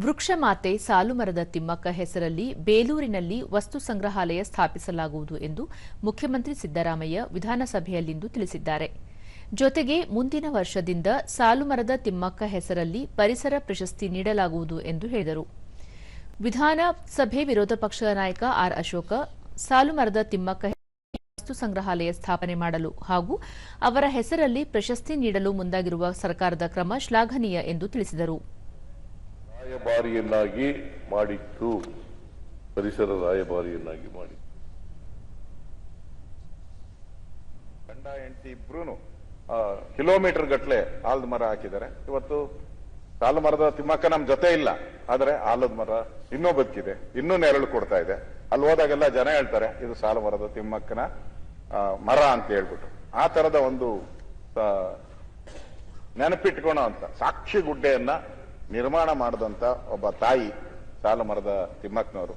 ವೃಕ್ಷ ಮಾತೆ ಸಾಲುಮರದ ತಿಮ್ಮಕ್ಕ ಹೆಸರಲ್ಲಿ ಬೇಲೂರಿನಲ್ಲಿ ವಸ್ತು ಸಂಗ್ರಹಾಲಯ ಸ್ಥಾಪಿಸಲಾಗುವುದು ಎಂದು ಮುಖ್ಯಮಂತ್ರಿ ಸಿದ್ದರಾಮಯ್ಯ ವಿಧಾನಸಭೆಯಲ್ಲಿಂದು ತಿಳಿಸಿದ್ದಾರೆ. ಜೊತೆಗೆ ಮುಂದಿನ ವರ್ಷದಿಂದ ಸಾಲುಮರದ ತಿಮ್ಮಕ್ಕ ಹೆಸರಲ್ಲಿ ಪರಿಸರ ಪ್ರಶಸ್ತಿ ನೀಡಲಾಗುವುದು ಎಂದು ಹೇಳಿದರು. ವಿಧಾನಸಭೆ ವಿರೋಧ ಪಕ್ಷದ ನಾಯಕ ಆರ್. ಅಶೋಕ ಸಾಲುಮರದ ತಿಮ್ಮಕ್ಕ ವಸ್ತು ಸಂಗ್ರಹಾಲಯ ಸ್ಥಾಪನೆ ಮಾಡಲು ಹಾಗೂ ಅವರ ಹೆಸರಲ್ಲಿ ಪ್ರಶಸ್ತಿ ನೀಡಲು ಮುಂದಾಗಿರುವ ಸರ್ಕಾರದ ಕ್ರಮ ಶ್ಲಾಘನೀಯ ಎಂದು ತಿಳಿಸಿದರು. ರಾಯಭಾರಿಯನ್ನಾಗಿ ಮಾಡಿತ್ತು, ಪರಿಸರ ರಾಯಭಾರಿಯನ್ನಾಗಿ ಮಾಡಿ ಗಂಡ ಹೆಂಡತಿ ಇಬ್ರು ಕಿಲೋಮೀಟರ್ ಗಟ್ಟಲೆ ಆಲದ ಮರ ಹಾಕಿದ್ದಾರೆ. ಇವತ್ತು ಸಾಲು ಮರದ ತಿಮ್ಮಕ್ಕ ನಮ್ ಜೊತೆ ಇಲ್ಲ, ಆದ್ರೆ ಆಲದ ಮರ ಇನ್ನೂ ಬದುಕಿದೆ, ಇನ್ನೂ ನೆರಳು ಕೊಡ್ತಾ ಇದೆ. ಅಲ್ಲಿ ಹೋದಾಗೆಲ್ಲ ಜನ ಹೇಳ್ತಾರೆ ಇದು ಸಾಲು ಮರದ ತಿಮ್ಮಕ್ಕನ ಮರ ಅಂತ ಹೇಳ್ಬಿಟ್ಟು. ಆ ತರದ ಒಂದು ನೆನಪಿಟ್ಕೊಳೋ ಅಂತ ಸಾಕ್ಷಿ ಗುಡ್ಡೆಯನ್ನ ನಿರ್ಮಾಣ ಮಾಡಿದಂತ ಒಬ್ಬ ತಾಯಿ ಸಾಲು ಮರದ ತಿಮ್ಮಕ್ಕನವರು.